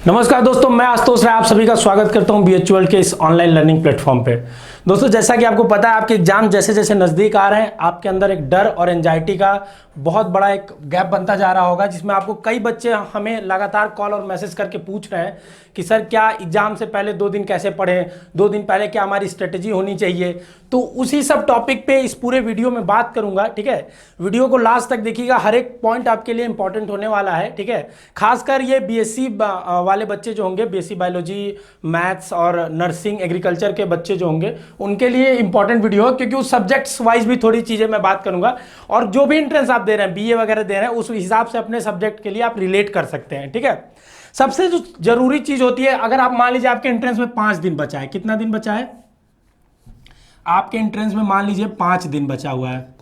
नमस्कार दोस्तों, मैं आशुतोष राय आप सभी का स्वागत करता हूं BH वर्ल्ड के इस ऑनलाइन लर्निंग प्लेटफॉर्म पे। दोस्तों, जैसा कि आपको पता है, आपके एग्जाम जैसे जैसे नज़दीक आ रहे हैं, आपके अंदर एक डर और एंजाइटी का बहुत बड़ा एक गैप बनता जा रहा होगा, जिसमें आपको कई बच्चे हमें लगातार कॉल और मैसेज करके पूछ रहे हैं कि सर क्या एग्जाम से पहले 2 दिन कैसे पढ़ें, 2 दिन पहले क्या हमारी स्ट्रेटेजी होनी चाहिए। तो उसी सब टॉपिक पे इस पूरे वीडियो में बात करूंगा। ठीक है, वीडियो को लास्ट तक देखिएगा, हर एक पॉइंट आपके लिए इंपॉर्टेंट होने वाला है। ठीक है, खासकर ये BSc वाले बच्चे जो होंगे, BSc बायोलॉजी, मैथ्स और नर्सिंग एग्रीकल्चर के बच्चे जो होंगे, उनके लिए इंपॉर्टेंट वीडियो है, क्योंकि उस सब्जेक्ट्स वाइज भी थोड़ी चीज़ें मैं बात करूंगा। और जो भी एंट्रेंस आप दे रहे हैं, BA वगैरह दे रहे हैं, उस हिसाब से अपने सब्जेक्ट के लिए आप रिलेट कर सकते हैं। ठीक है, सबसे जो जरूरी चीज़ होती है, अगर आप मान लीजिए आपके एंट्रेंस में 5 दिन बचा है, कितना दिन बचा है आपके एंट्रेंस में, मान लीजिए 5 दिन बचा हुआ है,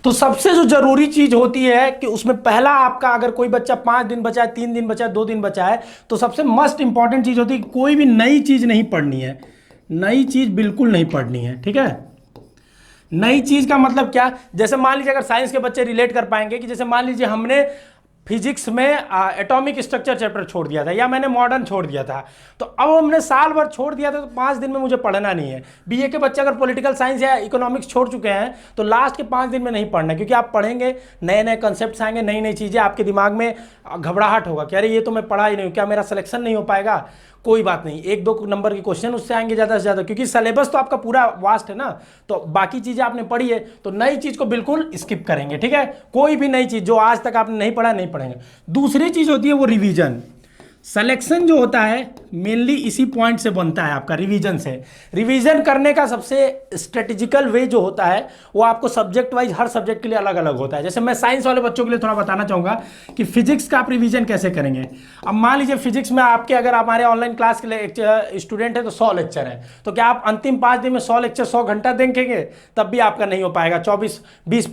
तो सबसे जो जरूरी चीज होती है कि उसमें पहला आपका, अगर कोई बच्चा 5 दिन बचा है, 3 दिन बचा है, 2 दिन बचा है, तो सबसे मस्ट इंपॉर्टेंट चीज होती है कि कोई भी नई चीज नहीं पढ़नी है। नई चीज बिल्कुल नहीं पढ़नी है। ठीक है, नई चीज का मतलब क्या, जैसे मान लीजिए अगर साइंस के बच्चे रिलेट कर पाएंगे कि जैसे मान लीजिए हमने फिजिक्स में एटॉमिक स्ट्रक्चर चैप्टर छोड़ दिया था, या मैंने मॉडर्न छोड़ दिया था, तो अब हमने साल भर छोड़ दिया था, तो 5 दिन में मुझे पढ़ना नहीं है। BA के बच्चे अगर पॉलिटिकल साइंस या इकोनॉमिक्स छोड़ चुके हैं, तो लास्ट के 5 दिन में नहीं पढ़ना, क्योंकि आप पढ़ेंगे, नए नए कंसेप्ट आएंगे, नई नई चीज़ें, आपके दिमाग में घबराहट होगा कि अरे ये तो मैं पढ़ा ही नहीं हूँ, क्या मेरा सिलेक्शन नहीं हो पाएगा। कोई बात नहीं, 1-2 नंबर के क्वेश्चन उससे आएंगे ज़्यादा से ज़्यादा, क्योंकि सिलेबस तो आपका पूरा वास्ट है ना, तो बाकी चीज़ें आपने पढ़ी है, तो नई चीज़ को बिल्कुल स्किप करेंगे। ठीक है, कोई भी नई चीज़ जो आज तक आपने नहीं पढ़ा, नहीं पढ़ेंगे। दूसरी चीज़ होती है वो रिवीजन। सिलेक्शन जो होता है मेनली इसी पॉइंट से बनता है, आपका रिवीजन से। रिवीजन करने का सबसे स्ट्रेटेजिकल वे जो होता है, वो आपको सब्जेक्ट वाइज हर सब्जेक्ट के लिए अलग अलग होता है। जैसे मैं साइंस वाले बच्चों के लिए थोड़ा बताना चाहूँगा कि फिजिक्स का आप रिवीजन कैसे करेंगे। अब मान लीजिए फिजिक्स में आपके, अगर हमारे ऑनलाइन क्लास के लिए स्टूडेंट है तो 100 लेक्चर है, तो क्या आप अंतिम 5 दिन में 100 लेक्चर 100 घंटा देखेंगे? तब भी आपका नहीं हो पाएगा। 24, 20,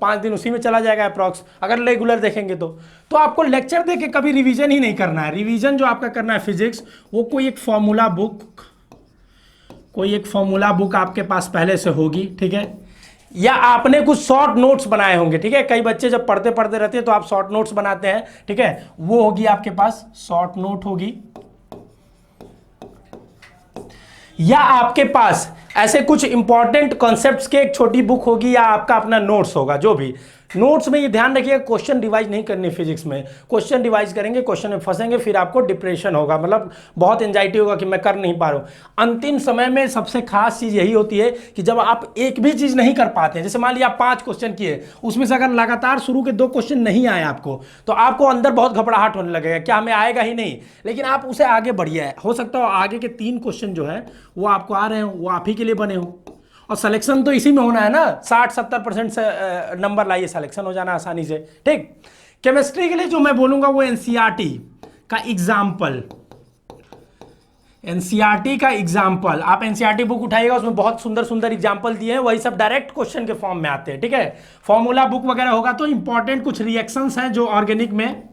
5 दिन उसी में चला जाएगा अप्रॉक्स, अगर रेगुलर देखेंगे तो आपको लेक्चर दे के कभी रिवीजन ही नहीं करना है। रिवीजन जो आपका करना है फिजिक्स, वो कोई एक फॉर्मूला बुक आपके पास पहले से होगी। ठीक है, या आपने कुछ शॉर्ट नोट्स बनाए होंगे। ठीक है, कई बच्चे जब पढ़ते पढ़ते रहते हैं तो आप शॉर्ट नोट्स बनाते हैं। ठीक है, वो होगी आपके पास, शॉर्ट नोट होगी, या आपके पास ऐसे कुछ इंपॉर्टेंट कॉन्सेप्ट्स के एक छोटी बुक होगी, या आपका अपना नोट्स होगा। जो भी नोट्स में ये ध्यान रखिएगा, क्वेश्चन रिवाइज नहीं करनी फिजिक्स में। क्वेश्चन रिवाइज करेंगे, क्वेश्चन में फंसेंगे, फिर आपको डिप्रेशन होगा, मतलब बहुत एंजाइटी होगा कि मैं कर नहीं पा रहा हूँ। अंतिम समय में सबसे खास चीज़ यही होती है कि जब आप एक भी चीज़ नहीं कर पाते हैं, जैसे मान लिया आप 5 क्वेश्चन किए, उसमें से अगर लगातार शुरू के 2 क्वेश्चन नहीं आए आपको, तो आपको अंदर बहुत घबराहट होने लगेगा, क्या हमें आएगा ही नहीं। लेकिन आप उसे आगे बढ़िए, हो सकता हो आगे के 3 क्वेश्चन जो है वो आपको आ रहे हो, वो आप ही के लिए बने हो। और सिलेक्शन तो इसी में होना है ना, 60-70% से नंबर लाइए, सिलेक्शन हो जाना आसानी से। ठीक, केमिस्ट्री के लिए जो मैं बोलूंगा वो एनसीईआरटी का एग्जाम्पल, आप एनसीईआरटी बुक उठाइएगा, उसमें बहुत सुंदर सुंदर एग्जाम्पल दिए हैं, वही सब डायरेक्ट क्वेश्चन के फॉर्म में आते हैं। ठीक है, फॉर्मूला बुक वगैरह होगा, तो इंपॉर्टेंट कुछ रिएक्शंस हैं जो ऑर्गेनिक में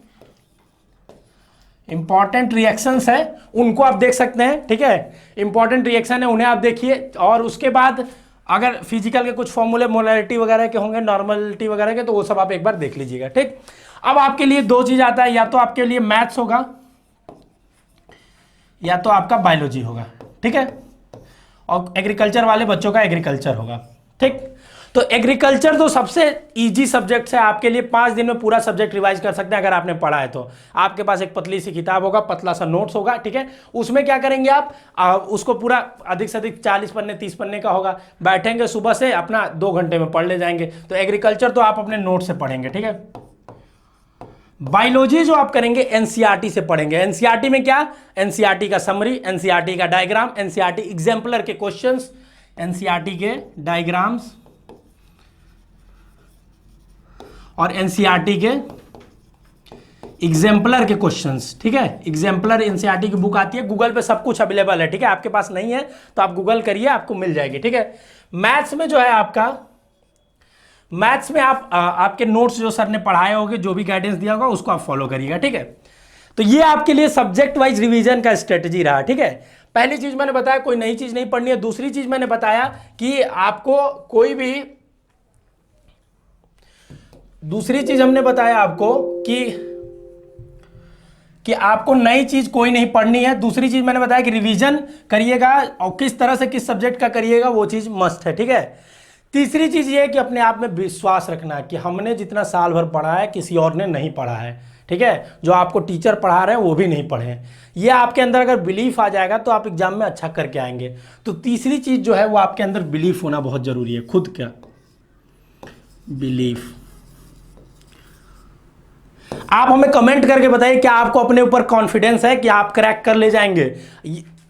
इंपॉर्टेंट रिएक्शंस है, उनको आप देख सकते हैं। ठीक है, इंपॉर्टेंट रिएक्शन है, उन्हें आप देखिए। और उसके बाद अगर फिजिकल के कुछ फॉर्मूले मोलैरिटी वगैरह के होंगे, नॉर्मलिटी वगैरह के, तो वो सब आप एक बार देख लीजिएगा। ठीक, अब आपके लिए 2 चीज आता है, या तो आपके लिए मैथ्स होगा, या तो आपका बायोलॉजी होगा। ठीक है, और एग्रीकल्चर वाले बच्चों का एग्रीकल्चर होगा। ठीक, तो एग्रीकल्चर तो सबसे इजी सब्जेक्ट है आपके लिए, 5 दिन में पूरा सब्जेक्ट रिवाइज कर सकते हैं अगर आपने पढ़ा है तो। आपके पास एक पतली सी किताब होगा, पतला सा नोट्स होगा। ठीक है, उसमें क्या करेंगे आप, उसको पूरा अधिक से अधिक 40 पन्ने 30 पन्ने का होगा, बैठेंगे सुबह से अपना 2 घंटे में पढ़ ले जाएंगे। तो एग्रीकल्चर तो आप अपने नोट से पढ़ेंगे। ठीक है, बायोलॉजी जो आप करेंगे एनसीईआरटी से पढ़ेंगे। एनसीईआरटी में क्या, एनसीईआरटी का समरी, एनसीईआरटी का डायग्राम, एनसीईआरटी एग्जाम्पलर के क्वेश्चंस, एनसीईआरटी के डायग्राम्स और एनसीईआरटी के एग्जाम्पलर के क्वेश्चंस। ठीक है, एग्जाम्पलर एनसीईआरटी की बुक आती है, गूगल पे सब कुछ अवेलेबल है। ठीक है, आपके पास नहीं है तो आप गूगल करिए, आपको मिल जाएगी। ठीक है, मैथ्स में जो है आपका, मैथ्स में आप आपके नोट्स जो सर ने पढ़ाए होंगे, जो भी गाइडेंस दिया होगा उसको आप फॉलो करिएगा। ठीक है, तो ये आपके लिए सब्जेक्ट वाइज रिवीजन का स्ट्रेटजी रहा। ठीक है, पहली चीज मैंने बताया कोई नई चीज नहीं पढ़नी है। दूसरी चीज मैंने बताया कि आपको कोई भी, दूसरी चीज हमने बताया आपको कि कि आपको नई चीज कोई नहीं पढ़नी है। दूसरी चीज मैंने बताया कि रिवीजन करिएगा और किस तरह से किस सब्जेक्ट का करिएगा वो चीज मस्ट है, ठीक है। तीसरी चीज ये है कि अपने आप में विश्वास रखना कि हमने जितना साल भर पढ़ा है किसी और ने नहीं पढ़ा है, ठीक है। जो आपको टीचर पढ़ा रहे हैं वो भी नहीं पढ़े हैं। ये आपके अंदर अगर बिलीफ आ जाएगा तो आप एग्जाम में अच्छा करके आएंगे। तो तीसरी चीज जो है वो आपके अंदर बिलीफ होना बहुत जरूरी है, खुद का बिलीफ। आप हमें कमेंट करके बताइए क्या आपको अपने ऊपर कॉन्फिडेंस है कि आप क्रैक कर ले जाएंगे।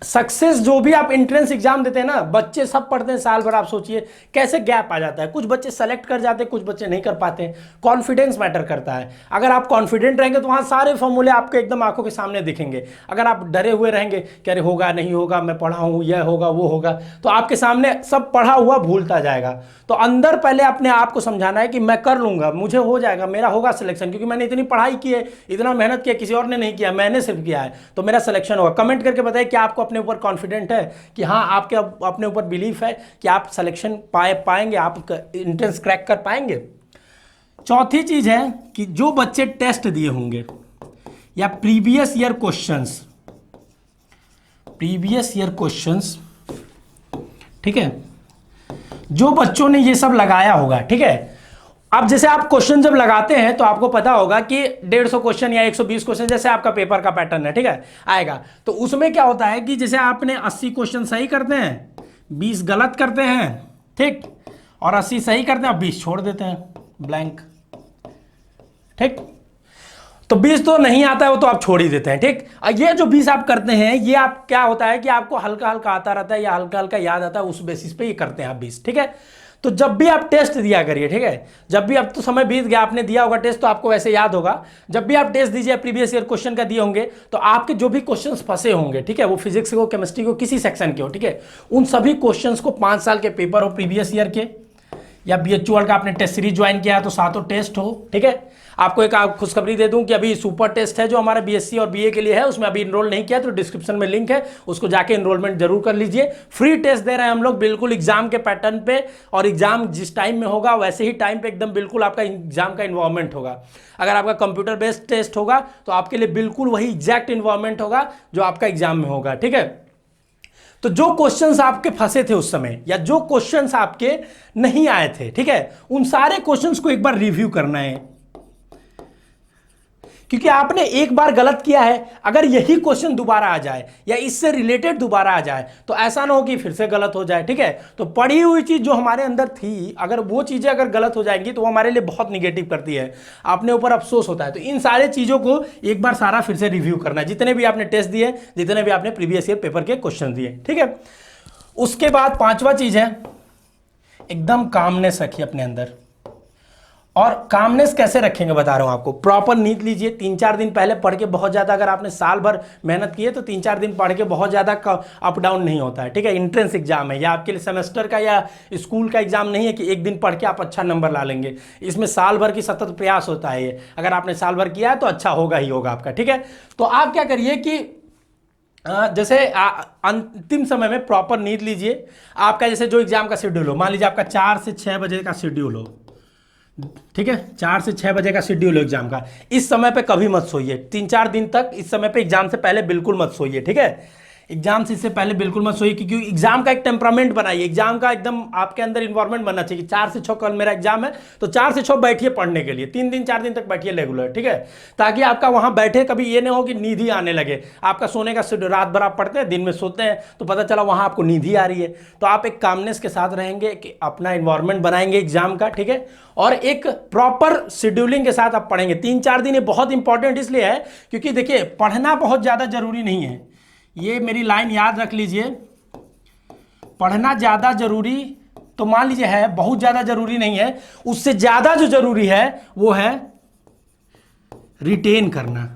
सक्सेस जो भी आप एंट्रेंस एग्जाम देते हैं ना, बच्चे सब पढ़ते हैं साल भर, आप सोचिए कैसे गैप आ जाता है। कुछ बच्चे सेलेक्ट कर जाते हैं, कुछ बच्चे नहीं कर पाते हैं। कॉन्फिडेंस मैटर करता है। अगर आप कॉन्फिडेंट रहेंगे तो वहाँ सारे फॉर्मूले आपके एकदम आंखों के सामने दिखेंगे। अगर आप डरे हुए रहेंगे कि अरे होगा नहीं होगा, मैं पढ़ा हूँ, यह होगा वो होगा, तो आपके सामने सब पढ़ा हुआ भूलता जाएगा। तो अंदर पहले अपने आप को समझाना है कि मैं कर लूंगा, मुझे हो जाएगा, मेरा होगा सिलेक्शन, क्योंकि मैंने इतनी पढ़ाई की है, इतना मेहनत किया, किसी और ने नहीं किया, मैंने सिर्फ किया है, तो मेरा सिलेक्शन होगा। कमेंट करके बताइए कि आपको अपने ऊपर कॉन्फिडेंट है कि हाँ, आपके अपने ऊपर बिलीफ है कि आप सिलेक्शन पाएंगे, आप एंट्रेंस क्रैक कर पाएंगे। चौथी चीज है कि जो बच्चे टेस्ट दिए होंगे या प्रीवियस ईयर क्वेश्चंस, ठीक है, जो बच्चों ने ये सब लगाया होगा, ठीक है। अब जैसे आप क्वेश्चन जब लगाते हैं तो आपको पता होगा कि 150 क्वेश्चन या 120 क्वेश्चन जैसे आपका पेपर का पैटर्न है, ठीक है, आएगा। तो उसमें क्या होता है कि जैसे आपने 80 क्वेश्चन सही करते हैं, 20 गलत करते हैं, ठीक, और 80 सही करते हैं, 20 छोड़ देते हैं ब्लैंक, ठीक। तो 20 तो नहीं आता है वो तो आप छोड़ ही देते हैं, ठीक। ये जो 20 आप करते हैं, ये आप क्या होता है कि आपको हल्का हल्का आता रहता है या हल्का हल्का याद आता है, उस बेसिस पे ये करते हैं आप 20, ठीक है। तो जब भी आप टेस्ट दिया करिए, ठीक है, जब भी, अब तो समय बीत गया, आपने दिया होगा टेस्ट तो आपको वैसे याद होगा, जब भी आप टेस्ट दीजिए प्रीवियस ईयर क्वेश्चन का दिए होंगे तो आपके जो भी क्वेश्चंस फंसे होंगे, ठीक है, वो फिजिक्स को, केमिस्ट्री को, किसी सेक्शन के हो, ठीक है, उन सभी क्वेश्चंस को 5 साल के पेपर हो प्रीवियस ईयर के, या BHU का आपने टेस्ट सीरीज ज्वाइन किया है तो 7 टेस्ट हो, ठीक है। आपको एक खुशखबरी दे दूं कि अभी सुपर टेस्ट है जो हमारा BSc और BA के लिए है, उसमें अभी इनरोल नहीं किया तो डिस्क्रिप्शन में लिंक है, उसको जाके इनरोलमेंट जरूर कर लीजिए। फ्री टेस्ट दे रहे हैं हम लोग बिल्कुल एग्जाम के पैटर्न पे, और एग्जाम जिस टाइम में होगा वैसे ही टाइम पे एकदम बिल्कुल आपका एग्जाम का इन्वायरमेंट होगा। अगर आपका कंप्यूटर बेस्ड टेस्ट होगा तो आपके लिए बिल्कुल वही एग्जैक्ट इन्वायरमेंट होगा जो आपका एग्जाम में होगा, ठीक है। तो जो क्वेश्चंस आपके फंसे थे उस समय, या जो क्वेश्चंस आपके नहीं आए थे, ठीक है, उन सारे क्वेश्चंस को एक बार रिव्यू करना है, क्योंकि आपने एक बार गलत किया है। अगर यही क्वेश्चन दोबारा आ जाए या इससे रिलेटेड दोबारा आ जाए तो ऐसा ना हो कि फिर से गलत हो जाए, ठीक है। तो पढ़ी हुई चीज जो हमारे अंदर थी, अगर वो चीजें अगर गलत हो जाएंगी तो वो हमारे लिए बहुत निगेटिव करती है, अपने ऊपर अफसोस होता है। तो इन सारे चीजों को एक बार सारा फिर से रिव्यू करना है, जितने भी आपने टेस्ट दिए, जितने भी आपने प्रीवियस ईयर पेपर के क्वेश्चन दिए, ठीक है। उसके बाद 5वां चीज है एकदम कामनेस रखिए अपने अंदर। और कामनेस कैसे रखेंगे बता रहा हूं आपको। प्रॉपर नींद लीजिए। 3-4 दिन पहले पढ़ के बहुत ज्यादा, अगर आपने साल भर मेहनत की है तो 3-4 दिन पढ़ के बहुत ज्यादा अप डाउन नहीं होता है, ठीक है। एंट्रेंस एग्जाम है, या आपके लिए सेमेस्टर का या स्कूल का एग्जाम नहीं है कि एक दिन पढ़ के आप अच्छा नंबर ला लेंगे। इसमें साल भर की सतत प्रयास होता है। ये अगर आपने साल भर किया है तो अच्छा होगा ही होगा आपका, ठीक है। तो आप क्या करिए कि जैसे अंतिम समय में प्रॉपर नींद लीजिए। आपका जैसे जो एग्जाम का शेड्यूल हो, मान लीजिए आपका 4 से 6 बजे का शेड्यूल हो, ठीक है, 4 से 6 बजे का शेड्यूल हो एग्जाम का, इस समय पे कभी मत सोइए। 3-4 दिन तक इस समय पे एग्जाम से पहले बिल्कुल मत सोइए, ठीक है। एग्जाम से इससे पहले बिल्कुल मत सोइए, क्योंकि एग्जाम का एक टेम्परामेंट बनाइए। एग्जाम का एकदम आपके अंदर इन्वायरमेंट बनना चाहिए। 4 से 6 कल मेरा एग्जाम है तो 4 से 6 बैठिए पढ़ने के लिए, 3 दिन 4 दिन तक बैठिए रेगुलर, ठीक है, ताकि आपका वहां बैठे कभी ये नहीं हो कि नींद ही आने लगे। आपका सोने का शेड्यूल, रात भर आप पढ़ते हैं, दिन में सोते हैं, तो पता चला वहां आपको नींद ही आ रही है। तो आप एक कामनेस के साथ रहेंगे, कि अपना इन्वायरमेंट बनाएंगे एग्जाम का, ठीक है, और एक प्रॉपर शेड्यूलिंग के साथ आप पढ़ेंगे। 3-4 दिन ये बहुत इंपॉर्टेंट इसलिए है क्योंकि देखिए पढ़ना बहुत ज्यादा जरूरी नहीं है। ये मेरी लाइन याद रख लीजिए, पढ़ना ज्यादा जरूरी तो मान लीजिए है, बहुत ज्यादा जरूरी नहीं है। उससे ज्यादा जो जरूरी है वो है रिटेन करना।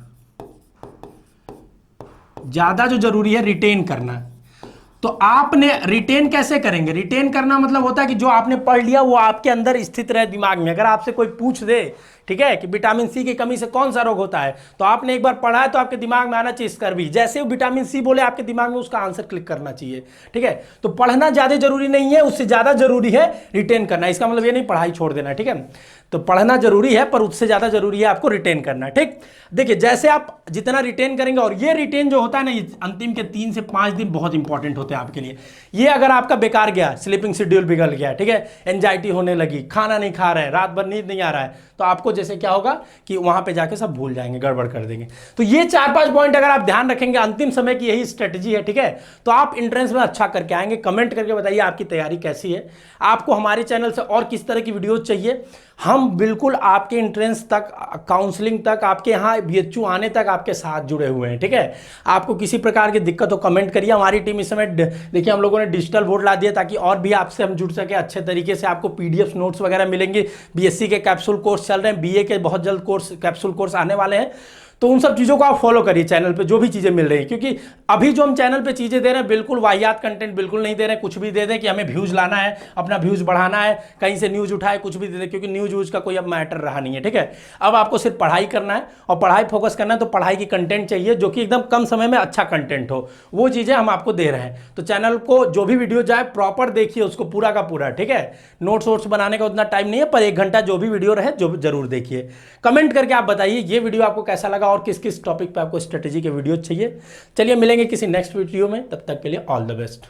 ज्यादा जो जरूरी है रिटेन करना। तो आपने रिटेन कैसे करेंगे? रिटेन करना मतलब होता है कि जो आपने पढ़ लिया वो आपके अंदर स्थित रहे दिमाग में। अगर आपसे कोई पूछ दे ठीक है, कि विटामिन सी की कमी से कौन सा रोग होता है। तो आपने एक बार पढ़ा है तो आपके दिमाग में आना चाहिए स्कर्वी, जैसे वो विटामिन सी बोले आपके दिमाग में उसका आंसर क्लिक करना चाहिए। ठीक है, तो पढ़ना ज्यादा जरूरी नहीं है, उससे ज्यादा जरूरी है रिटेन करना। इसका मतलब ये नहीं पढ़ाई छोड़ देना। ठीक है, तो पढ़ना जरूरी है पर उससे ज्यादा जरूरी है आपको रिटेन करना। ठीक, देखिए जैसे आप जितना रिटेन करेंगे, और ये रिटेन जो होता है ना, ये अंतिम के 3 से 5 दिन बहुत इंपॉर्टेंट होते हैं आपके लिए। ये अगर आपका बेकार गया, स्लीपिंग शेड्यूल बिगड़ गया, ठीक है, एंजाइटी होने लगी, खाना नहीं खा रहे हैं, रात भर नींद नहीं आ रहा है, तो आपको जैसे क्या होगा कि वहां पे जाके सब भूल जाएंगे, गड़बड़ कर देंगे। तो ये 4-5 पॉइंट अगर आप ध्यान रखेंगे, अंतिम समय की यही स्ट्रेटजी है। ठीक है, तो आप एंट्रेंस में अच्छा करके आएंगे। कमेंट करके बताइए आपकी तैयारी कैसी है, आपको हमारे चैनल से और किस तरह की वीडियो चाहिए। हम बिल्कुल आपके एंट्रेंस तक, काउंसलिंग तक, आपके यहाँ बीएचयू आने तक आपके साथ जुड़े हुए हैं। ठीक है, आपको किसी प्रकार की दिक्कत हो कमेंट करिए। हमारी टीम इस समय देखिए हम लोगों ने डिजिटल बोर्ड ला दिया ताकि और भी आपसे हम जुड़ सके अच्छे तरीके से। आपको पीडीएफ नोट्स वगैरह मिलेंगे। बीएससी के कैप्सूल कोर्स चल रहे हैं, बीए के बहुत जल्द कोर्स कैप्सूल कोर्स आने वाले हैं। तो उन सब चीज़ों को आप फॉलो करिए चैनल पे, जो भी चीज़ें मिल रही हैं, क्योंकि अभी जो हम चैनल पे चीज़ें दे रहे हैं बिल्कुल वाहियात कंटेंट बिल्कुल नहीं दे रहे हैं। कुछ भी दे दें कि हमें व्यूज़ लाना है, अपना व्यूज़ बढ़ाना है, कहीं से न्यूज़ उठाए, कुछ भी दे दें, क्योंकि न्यूज़ व्यूज़ का कोई अब मैटर रहा नहीं है। ठीक है, अब आपको सिर्फ पढ़ाई करना है और पढ़ाई फोकस करना है, तो पढ़ाई की कंटेंट चाहिए जो कि एकदम कम समय में अच्छा कंटेंट हो, वो चीज़ें हम आपको दे रहे हैं। तो चैनल को जो भी वीडियो जाए प्रॉपर देखिए उसको पूरा का पूरा। ठीक है, नोट्स वोट्स बनाने का उतना टाइम नहीं है, पर 1 घंटा जो भी वीडियो रहे जो जरूर देखिए। कमेंट करके आप बताइए ये वीडियो आपको कैसा लगा और किस किस टॉपिक पे आपको स्ट्रेटेजी के वीडियो चाहिए। चलिए मिलेंगे किसी नेक्स्ट वीडियो में, तब तक के लिए ऑल द बेस्ट।